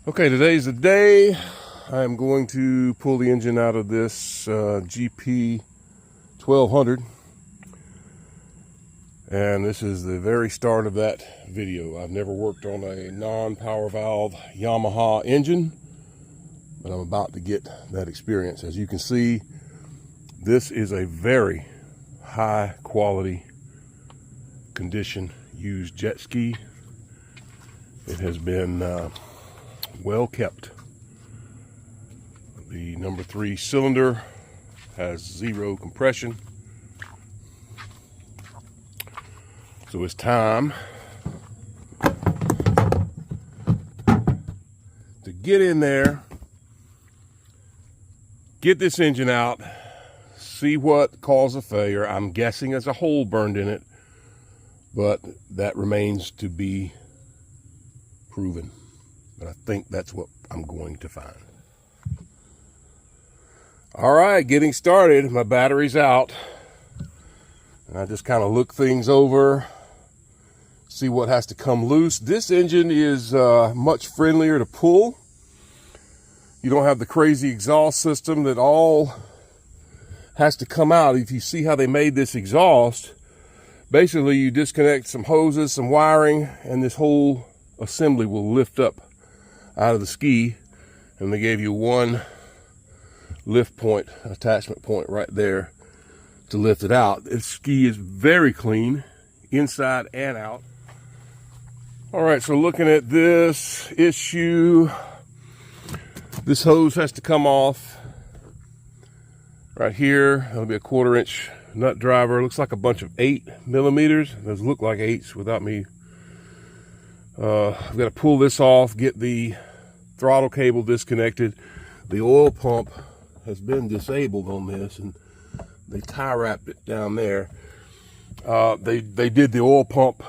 Okay, today's the day. I am going to pull the engine out of this Gp1200, and this is the very start of that video. I've never worked on a non-power valve Yamaha engine, but I'm about to get that experience. As you can see, this is a very high quality condition used jet ski. It has been well kept. The number 3 cylinder has 0 compression, so it's time to get in there, get this engine out, see what caused the failure. I'm guessing there's a hole burned in it, but that remains to be proven. But I think that's what I'm going to find. All right, getting started. My battery's out. And I just kind of look things over, see what has to come loose. This engine is much friendlier to pull. You don't have the crazy exhaust system that all has to come out. If you see how they made this exhaust, basically you disconnect some hoses, some wiring, and this whole assembly will lift up out of the ski, and they gave you one lift point, attachment point right there to lift it out. This ski is very clean inside and out. All right, so looking at this issue, this hose has to come off right here. That'll be a 1/4 inch nut driver. Looks like a bunch of 8mm. Those look like 8s without me. I've got to pull this off, get the throttle cable disconnected. The oil pump has been disabled on this, and they tie wrapped it down there. They did the oil pump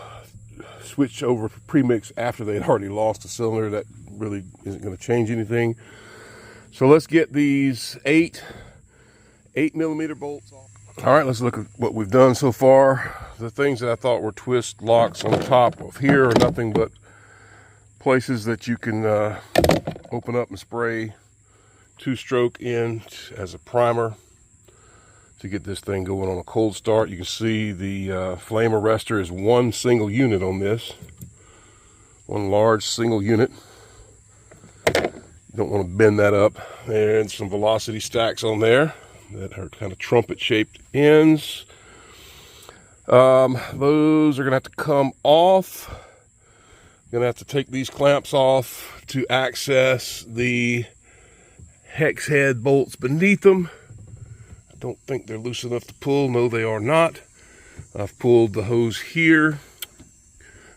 switch over for premix after they'd already lost a cylinder. That really isn't going to change anything. So let's get these 8mm bolts off. All right, let's look at what we've done so far. The things that I thought were twist locks on top of here are nothing but places that you can open up and spray 2-stroke in as a primer to get this thing going on a cold start. You can see the flame arrestor is one single unit on this, one large single unit. You don't want to bend that up. And some velocity stacks on there that are kind of trumpet shaped ends. Those are gonna have to come off. Gonna have to take these clamps off to access the hex head bolts beneath them. I don't think they're loose enough to pull. No, they are not. I've pulled the hose here,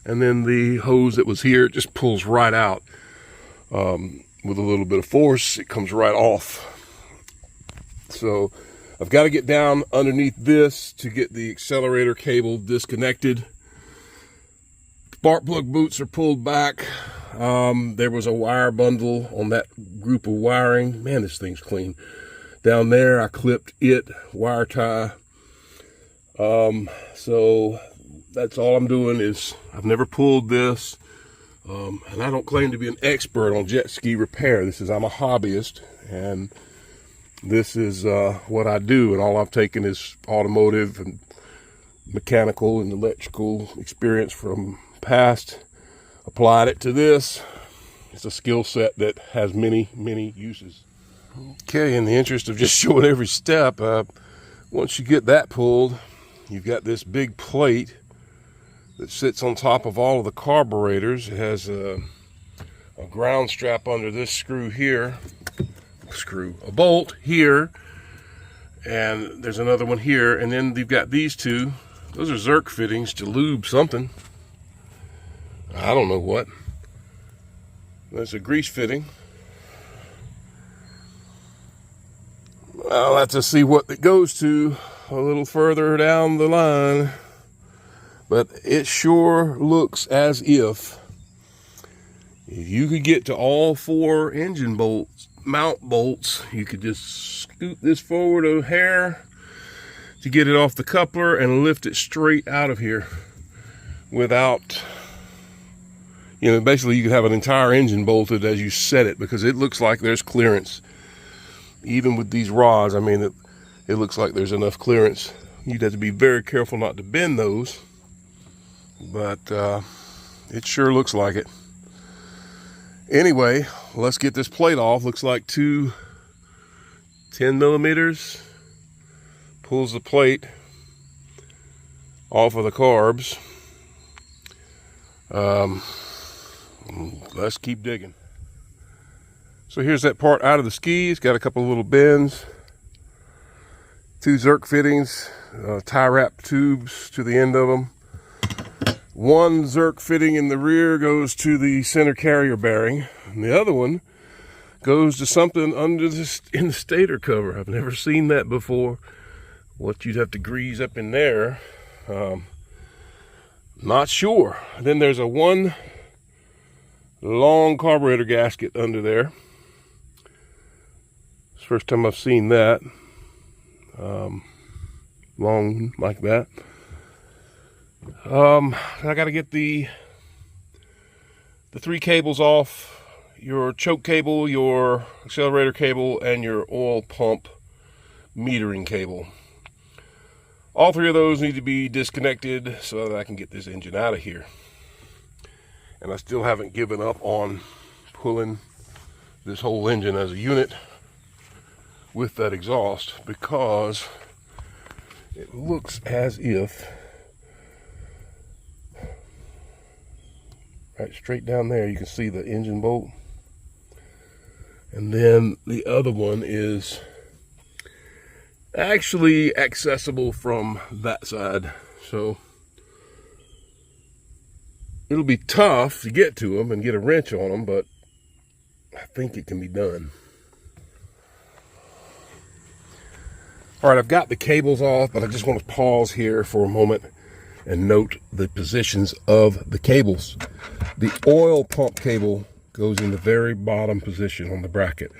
and then the hose that was here just pulls right out. With a little bit of force, it comes right off. So I've got to get down underneath this to get the accelerator cable disconnected. Spark plug boots are pulled back. There was a wire bundle on that group of wiring. Man, this thing's clean. Down there, I clipped it, wire tie. So that's all I'm doing. Is I've never pulled this. And I don't claim to be an expert on jet ski repair. I'm a hobbyist, and this is what I do, and all I've taken is automotive and mechanical and electrical experience from past, applied it to this. It's a skill set that has many uses. Okay, in the interest of just showing every step, once you get that pulled, you've got this big plate that sits on top of all of the carburetors. It has a ground strap under this screw here, a bolt here, and there's another one here, and then you've got these two. Those are Zerk fittings to lube something. I don't know what. That's a grease fitting. I'll have to see what it goes to a little further down the line, but it sure looks as if you could get to all 4 engine bolts, mount bolts, you could just scoot this forward a hair to get it off the coupler and lift it straight out of here without You know, basically you could have an entire engine bolted as you set it, because it looks like there's clearance. Even with these rods, I mean, it looks like there's enough clearance. You'd have to be very careful not to bend those, but it sure looks like it. Anyway, let's get this plate off. Looks like 2 10mm. Pulls the plate off of the carbs. Let's keep digging. So here's that part out of the ski. It's got a couple of little bends, 2 Zerk fittings, tie wrap tubes to the end of them. 1 Zerk fitting in the rear goes to the center carrier bearing, and the other one goes to something under in the stator cover. I've never seen that before. What you'd have to grease up in there, not sure. Then there's a 1 long carburetor gasket under there. It's the first time I've seen that, long like that. I got to get the 3 cables off: your choke cable, your accelerator cable, and your oil pump metering cable. All 3 of those need to be disconnected so that I can get this engine out of here. And I still haven't given up on pulling this whole engine as a unit with that exhaust, because it looks as if, right straight down there, you can see the engine bolt. And then the other one is actually accessible from that side. So it'll be tough to get to them and get a wrench on them, but I think it can be done. All right, I've got the cables off, but I just want to pause here for a moment and note the positions of the cables. The oil pump cable goes in the very bottom position on the bracket.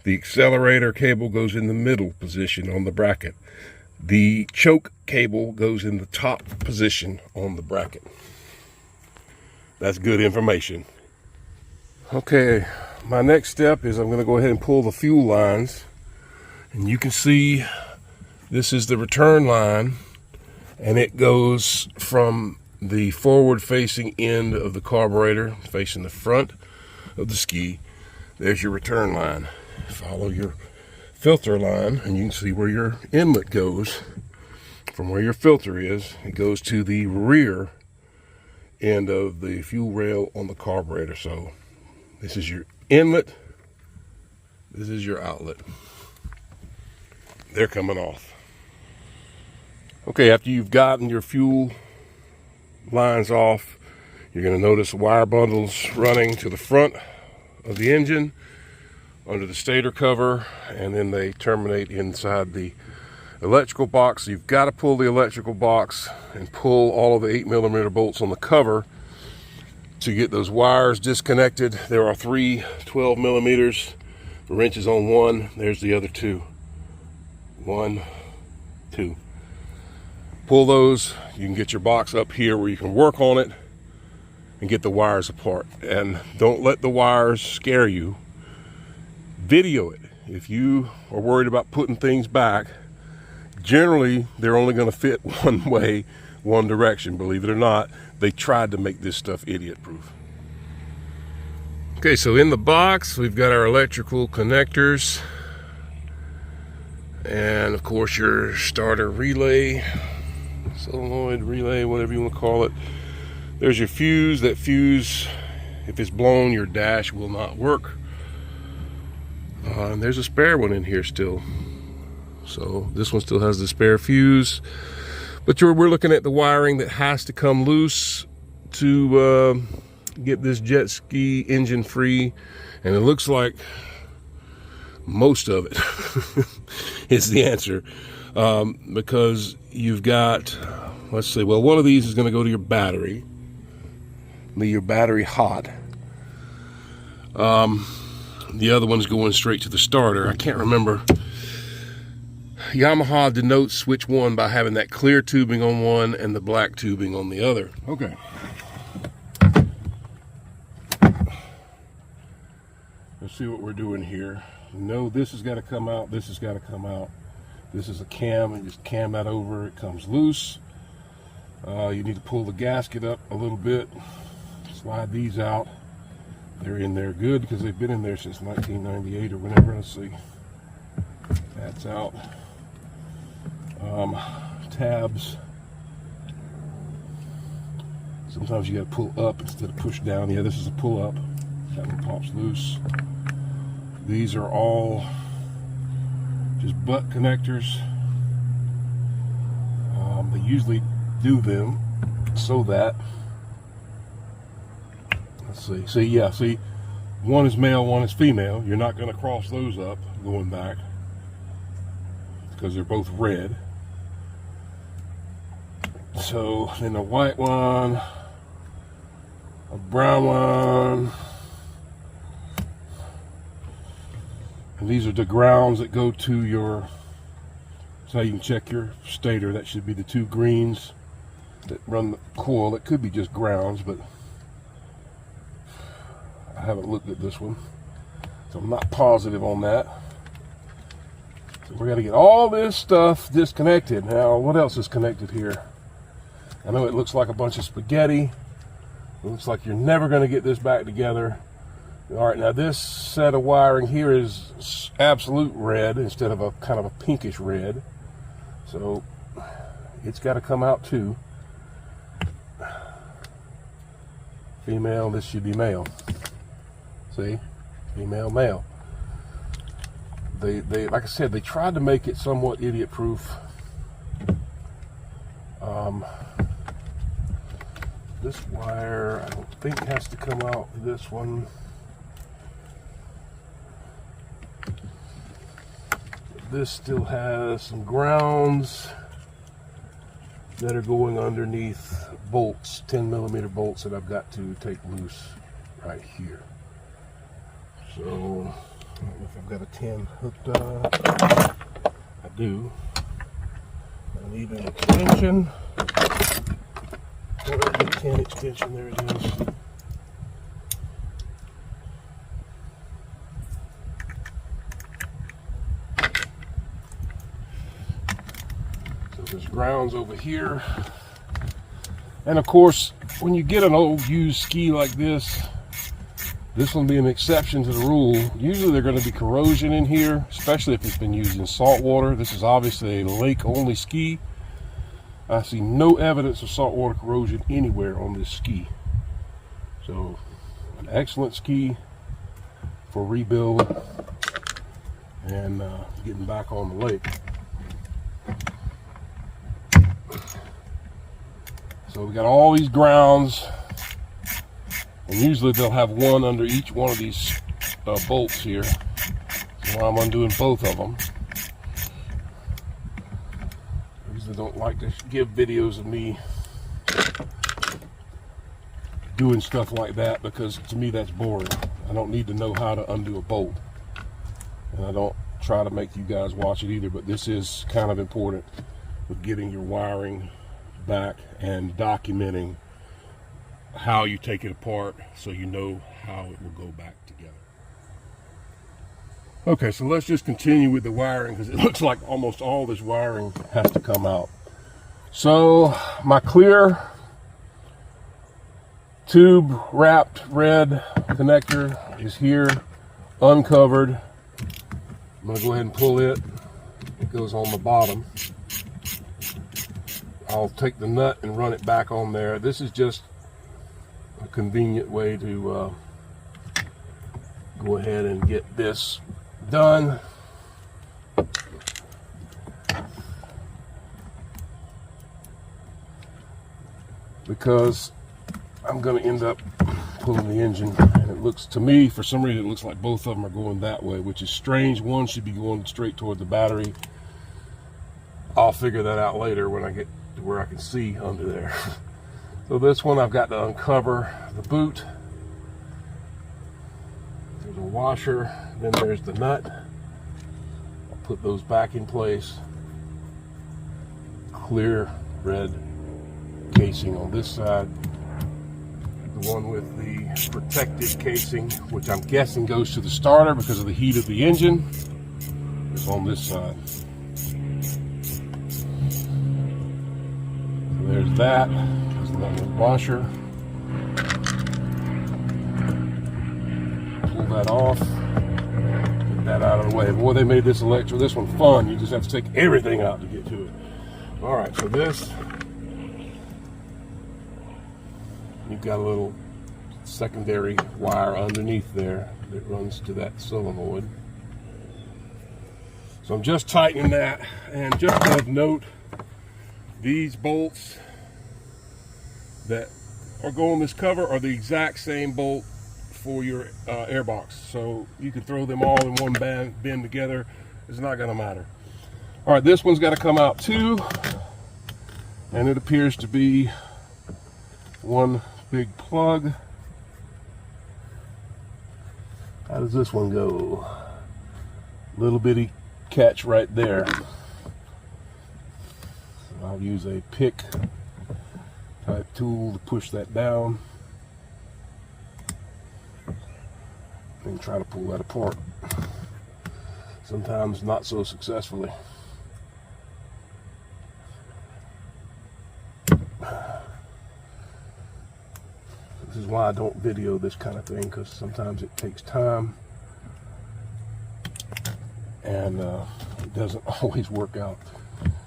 The accelerator cable goes in the middle position on the bracket. The choke cable goes in the top position on the bracket. That's good information. Okay, my next step is I'm going to go ahead and pull the fuel lines. And you can see this is the return line, and it goes from the forward facing end of the carburetor facing the front of the ski. There's your return line. Follow your filter line and you can see where your inlet goes. From where your filter is, it goes to the rear end of the fuel rail on the carburetor. So this is your inlet, this is your outlet. They're coming off. Okay, after you've gotten your fuel lines off, you're going to notice wire bundles running to the front of the engine under the stator cover, and then they terminate inside the electrical box. So you've got to pull the electrical box and pull all of the 8mm bolts on the cover to get those wires disconnected. There are 3 12mm, the wrench is on 1, there's the other 2. 1, 2. Pull those, you can get your box up here where you can work on it and get the wires apart. And don't let the wires scare you. Video it. If you are worried about putting things back, generally they're only going to fit one way, one direction. Believe it or not, they tried to make this stuff idiot proof. Okay, so in the box we've got our electrical connectors and of course your starter relay, solenoid relay, whatever you want to call it. There's your fuse. That fuse, if it's blown, your dash will not work. And there's a spare one in here still. So this one still has the spare fuse. But we're looking at the wiring that has to come loose to get this jet ski engine free. And it looks like most of it is the answer. Because you've got, let's see, well, one of these is going to go to your battery. Leave your battery hot. The other one's going straight to the starter. I can't remember. Yamaha denotes which one by having that clear tubing on one and the black tubing on the other. Okay. Let's see what we're doing here. No, this has got to come out. This has got to come out. This is a cam, and just cam that over. It comes loose. You need to pull the gasket up a little bit. Slide these out. They're in there good because they've been in there since 1998 or whenever. Let's see. That's out. Tabs. Sometimes you got to pull up instead of push down. Yeah, this is a pull up. That one pops loose. These are all just butt connectors. They usually do them so that, let's see. See, yeah, see, one is male, one is female. You're not going to cross those up going back because they're both red. So then a white one, a brown one, and these are the grounds that go to your, so you can check your stator. That should be the two greens that run the coil. It could be just grounds, but I haven't looked at this one, so I'm not positive on that. So we're going to get all this stuff disconnected. Now, what else is connected here? I know it looks like a bunch of spaghetti. It looks like you're never going to get this back together. All right, now this set of wiring here is absolute red instead of a kind of a pinkish red. So it's got to come out too. Female, this should be male. See? Female, male. They like I said, they tried to make it somewhat idiot proof. This wire, I don't think has to come out. This one. This still has some grounds that are going underneath bolts, 10mm bolts that I've got to take loose right here. So, I don't know if I've got a 10 hooked up. I do. I need an extension. Where is the 10 extension? There it is. So there's grounds over here. And of course, when you get an old used ski like this will be an exception to the rule. Usually there's going to be corrosion in here, especially if it's been used in salt water. This is obviously a lake-only ski. I see no evidence of saltwater corrosion anywhere on this ski. So, an excellent ski for rebuild and getting back on the lake. So we got all these grounds, and usually they'll have one under each one of these bolts here. So I'm undoing both of them. I don't like to give videos of me doing stuff like that because to me that's boring. I don't need to know how to undo a bolt, and I don't try to make you guys watch it either, but this is kind of important with getting your wiring back and documenting how you take it apart so you know how it will go back together. Okay, so let's just continue with the wiring because it looks like almost all this wiring has to come out. So my clear tube wrapped red connector is here, uncovered. I'm going to go ahead and pull it. It goes on the bottom. I'll take the nut and run it back on there. This is just a convenient way to go ahead and get this done. Because I'm going to end up pulling the engine, and it looks to me, for some reason, it looks like both of them are going that way, which is strange. One should be going straight toward the battery. I'll figure that out later when I get to where I can see under there. So this one I've got to uncover the boot. There's a washer, then there's the nut. I'll put those back in place. Clear red casing on this side. The one with the protected casing, which I'm guessing goes to the starter because of the heat of the engine, is on this side. So there's that. There's another washer. Pull that off. Get that out of the way. Boy, they made this one fun. You just have to take everything out to get to it. All right, so this, you've got a little secondary wire underneath there that runs to that solenoid. So I'm just tightening that, and just of note, these bolts that are going on this cover are the exact same bolt for your airbox. So you can throw them all in one bin together. It's not going to matter. All right, this one's got to come out too, and it appears to be one big plug. How does this one go? Little bitty catch right there. So I'll use a pick type tool to push that down and try to pull that apart. Sometimes not so successfully. This is why I don't video this kind of thing, because sometimes it takes time and it doesn't always work out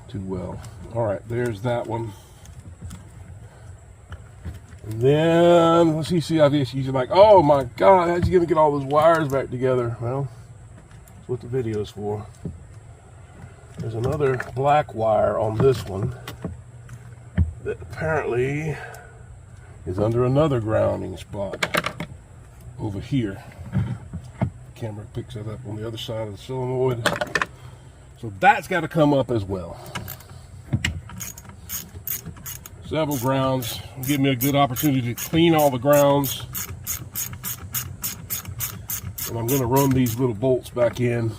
too well. All right, there's that one. And then let's see obvious. You're like, oh my God, how'd you gonna get all those wires back together? Well, that's what the video's for. There's another black wire on this one that apparently is under another grounding spot over here. The camera picks that up on the other side of the solenoid. So that's got to come up as well. Several grounds. Give me a good opportunity to clean all the grounds. And I'm going to run these little bolts back in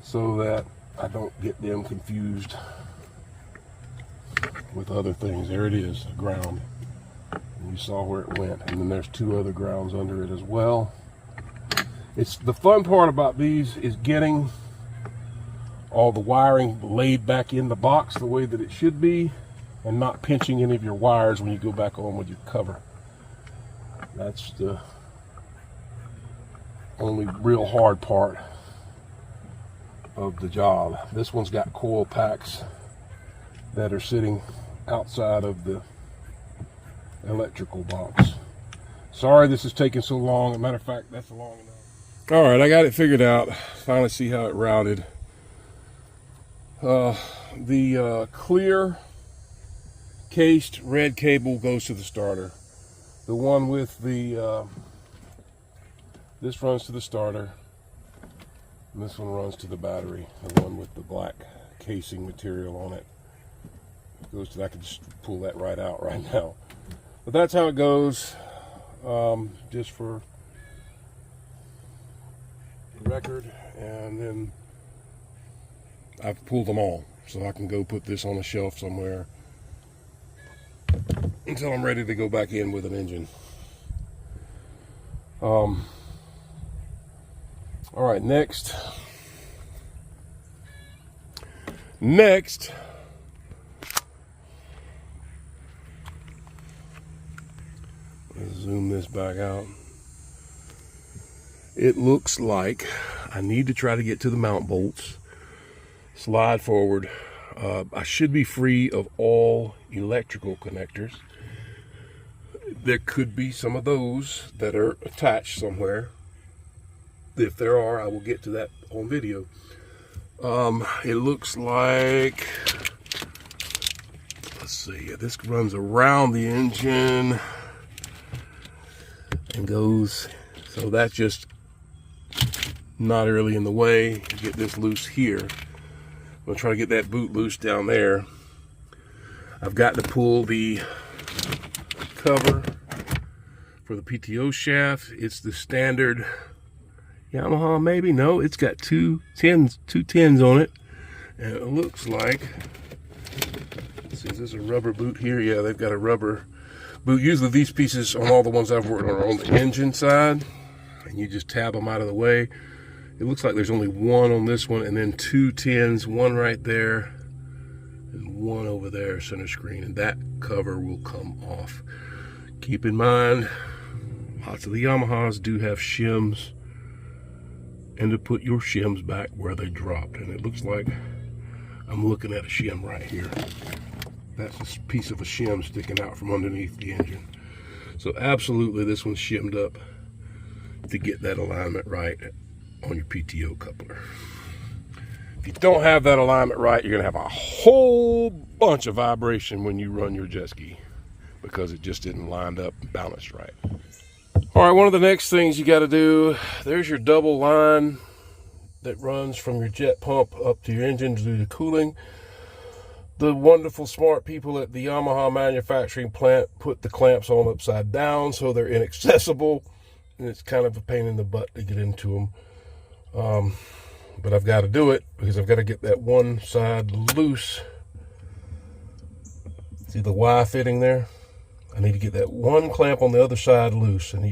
so that I don't get them confused with other things. There it is, a ground. And you saw where it went. And then there's two other grounds under it as well. It's the fun part about these is getting all the wiring laid back in the box the way that it should be, and not pinching any of your wires when you go back on with your cover. That's the only real hard part of the job. This one's got coil packs that are sitting outside of the electrical box. Sorry this is taking so long. As a matter of fact, that's long enough. All right, I got it figured out. Finally see how it routed. The clear cased red cable goes to the starter. The one with the this runs to the starter, and this one runs to the battery. The one with the black casing material on it goes to, I can just pull that right out right now. But that's how it goes. Just for the record. And then I've pulled them all, so I can go put this on a shelf somewhere until I'm ready to go back in with an engine. All right, next, let's zoom this back out. It looks like I need to try to get to the mount bolts, slide forward. I should be free of all electrical connectors. There could be some of those that are attached somewhere. If there are, I will get to that on video. It looks like, let's see, this runs around the engine and goes, so that's just not really in the way. Get this loose here. I'm gonna try to get that boot loose down there. I've got to pull the cover for the PTO shaft. It's the standard Yamaha, maybe? No, it's got two tins on it. And it looks like, let's see, is this a rubber boot here? Yeah, they've got a rubber But usually these pieces on all the ones I've worked on are on the engine side, and you just tab them out of the way. It looks like there's only one on this one, and then 2 10s, one right there and one over there, center screen, and that cover will come off. Keep in mind, lots of the Yamahas do have shims, and to put your shims back where they dropped. And it looks like I'm looking at a shim right here. That's a piece of a shim sticking out from underneath the engine. So absolutely, this one's shimmed up to get that alignment right on your PTO coupler. If you don't have that alignment right, you're gonna have a whole bunch of vibration when you run your jet ski because it just didn't line up and balanced right. All right, one of the next things you gotta do, there's your double line that runs from your jet pump up to your engine to do the cooling. The wonderful, smart people at the Yamaha manufacturing plant put the clamps on upside down so they're inaccessible, and it's kind of a pain in the butt to get into them. But I've got to do it because I've got to get that one side loose. See the Y fitting there? I need to get that one clamp on the other side loose, and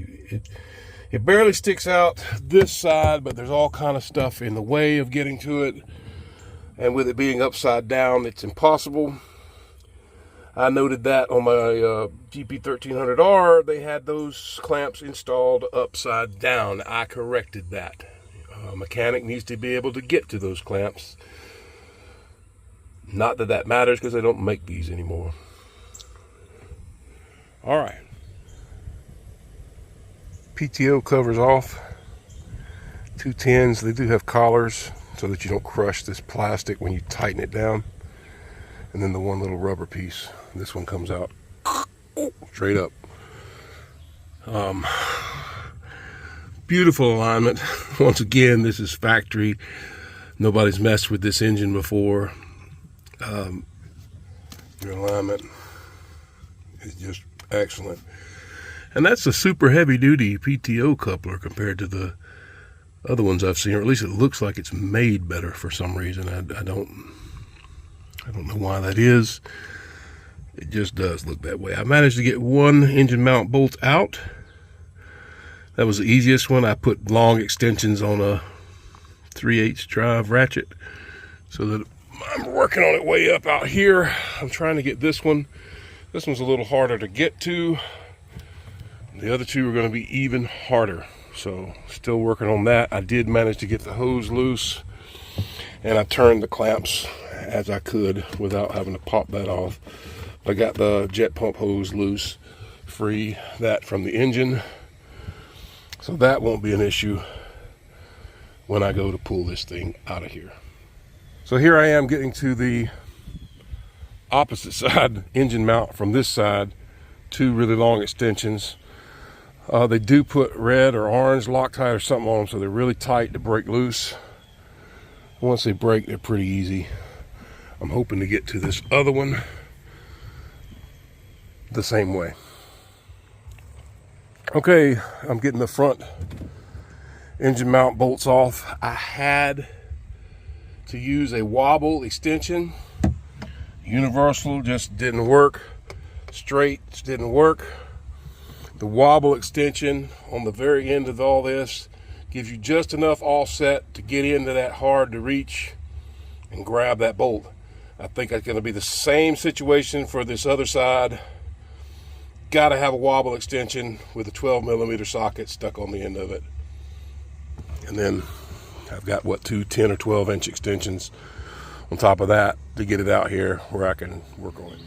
it barely sticks out this side, but there's all kind of stuff in the way of getting to it. And with it being upside down, it's impossible. I noted that on my Gp1200R, they had those clamps installed upside down. I corrected that. A mechanic needs to be able to get to those clamps. Not that that matters because they don't make these anymore. All right. PTO covers off. 2 10s, they do have collars so that you don't crush this plastic when you tighten it down. And then the one little rubber piece, this one comes out straight up. Beautiful alignment. Once again, this is factory. Nobody's messed with this engine before. Your alignment is just excellent. And that's a super heavy duty PTO coupler compared to the other ones I've seen, or at least it looks like it's made better for some reason. I don't know why that is. It just does look that way. I managed to get one engine mount bolt out. That was the easiest one. I put long extensions on a 3/8 drive ratchet so that I'm working on it way up out here. I'm trying to get this one. This one's a little harder to get to. The other two are going to be even harder. So still working on that. I did manage to get the hose loose, and I turned the clamps as I could without having to pop that off. I got the jet pump hose loose, free that from the engine. So that won't be an issue when I go to pull this thing out of here. So here I am getting to the opposite side engine mount from this side. 2 really long extensions. They do put red or orange Loctite or something on them, so they're really tight to break loose. Once they break, they're pretty easy. I'm hoping to get to this other one the same way. Okay, I'm getting the front engine mount bolts off. I had to use a wobble extension. Universal just didn't work. Straight didn't work. The wobble extension on the very end of all this gives you just enough offset to get into that hard to reach and grab that bolt. I think it's going to be the same situation for this other side. Got to have a wobble extension with a 12mm socket stuck on the end of it. And then I've got, what, 2 10 or 12 inch extensions on top of that to get it out here where I can work on it.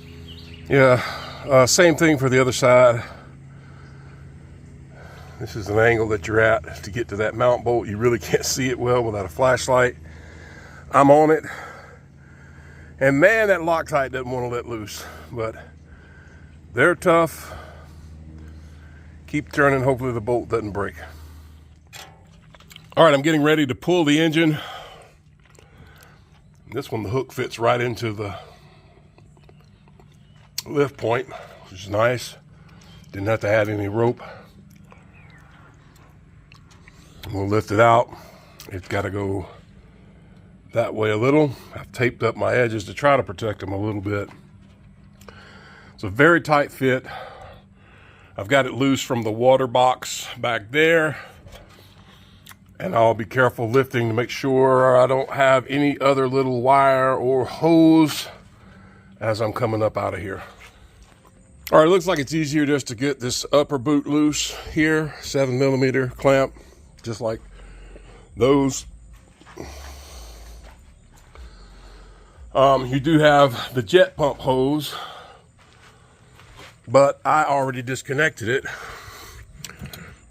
Yeah, same thing for the other side. This is an angle that you're at to get to that mount bolt. You really can't see it well without a flashlight. I'm on it. And man, that Loctite doesn't want to let loose, but they're tough. Keep turning, hopefully the bolt doesn't break. All right, I'm getting ready to pull the engine. This one, the hook fits right into the lift point, which is nice. Didn't have to add any rope. We'll lift it out. It's got to go that way a little. I've taped up my edges to try to protect them a little bit. It's a very tight fit. I've got it loose from the water box back there, and I'll be careful lifting to make sure I don't have any other little wire or hose as I'm coming up out of here. All right, it looks like it's easier just to get this upper boot loose here, 7mm clamp, just like those. You do have the jet pump hose, but I already disconnected it.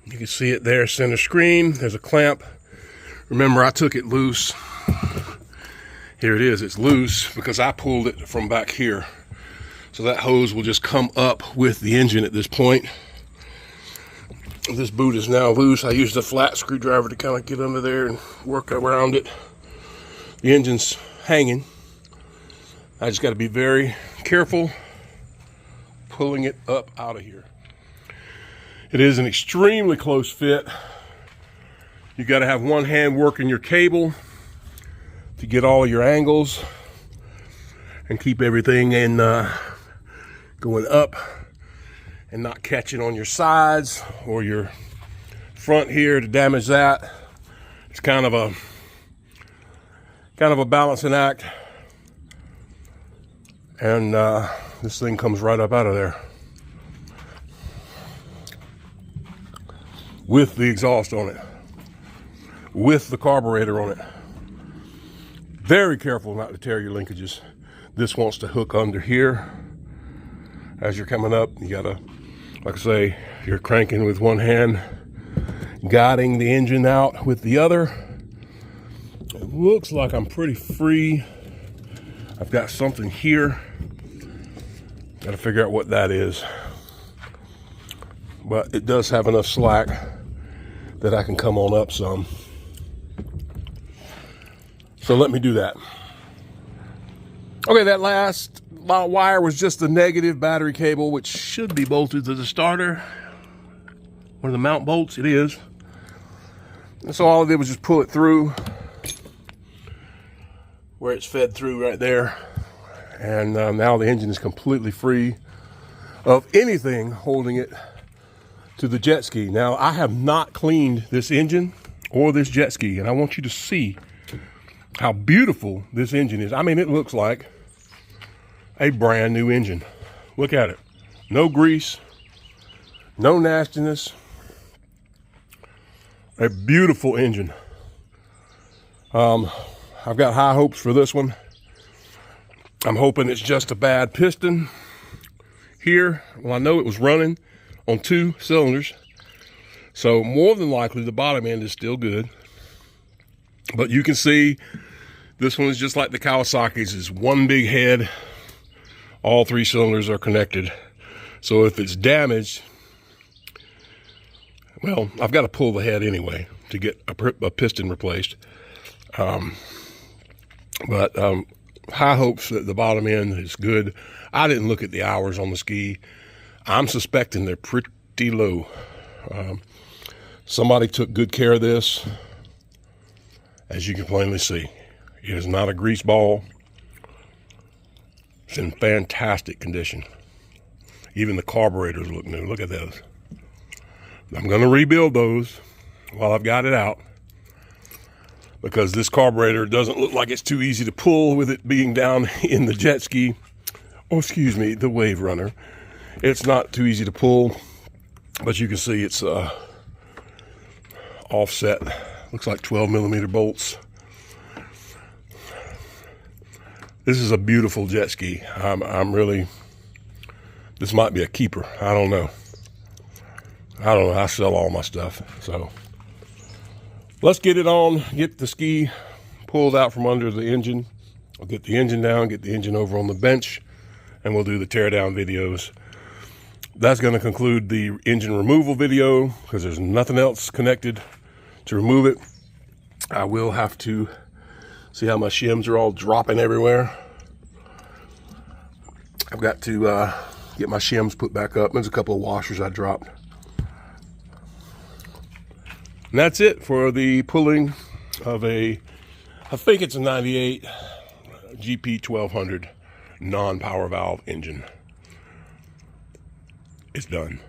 You can see it there, center screen. There's a clamp. Remember, I took it loose. Here it is, it's loose because I pulled it from back here. So that hose will just come up with the engine at this point. This boot is now loose. I used a flat screwdriver to kind of get under there and work around it. The engine's hanging. I just got to be very careful pulling it up out of here. It is an extremely close fit. You got to have one hand working your cable to get all your angles and keep everything in going up and not catching on your sides or your front here to damage that. It's kind of a balancing act, and this thing comes right up out of there with the exhaust on it, with the carburetor on it. Very careful not to tear your linkages. This wants to hook under here. As you're coming up, you gotta, like I say, you're cranking with one hand, guiding the engine out with the other. It looks like I'm pretty free. I've got something here. Gotta figure out what that is. But it does have enough slack that I can come on up some. So let me do that. Okay, that last wire was just the negative battery cable, which should be bolted to the starter. One of the mount bolts, it is. And so all I did was just pull it through where it's fed through right there. And now the engine is completely free of anything holding it to the jet ski. Now, I have not cleaned this engine or this jet ski, and I want you to see how beautiful this engine is. I mean, it looks like a brand new engine. Look at it. No grease, no nastiness. A beautiful engine. I've got high hopes for this one. I'm hoping it's just a bad piston here. Well, I know it was running on 2 cylinders, so more than likely the bottom end is still good. But you can see this one is just like the Kawasaki's. It's one big head. All 3 cylinders are connected. So if it's damaged, well, I've got to pull the head anyway to get a piston replaced. But high hopes that the bottom end is good. I didn't look at the hours on the ski. I'm suspecting they're pretty low. Somebody took good care of this, as you can plainly see. It is not a grease ball. It's in fantastic condition. Even the carburetors look new. Look at those. I'm going to rebuild those while I've got it out, because this carburetor doesn't look like it's too easy to pull with it being down in the jet ski. Oh, excuse me, the Wave Runner. It's not too easy to pull, but you can see it's offset. Looks like 12mm bolts. This is a beautiful jet ski. I'm really, this might be a keeper. I don't know. I sell all my stuff. So let's get it on, get the ski pulled out from under the engine. I'll get the engine down, get the engine over on the bench, and we'll do the teardown videos. That's going to conclude the engine removal video, because there's nothing else connected to remove it. I will have to see how my shims are all dropping everywhere. I've got to get my shims put back up. There's a couple of washers I dropped. And that's it for the pulling of I think it's a 98 Gp1200 non-power valve engine. It's done.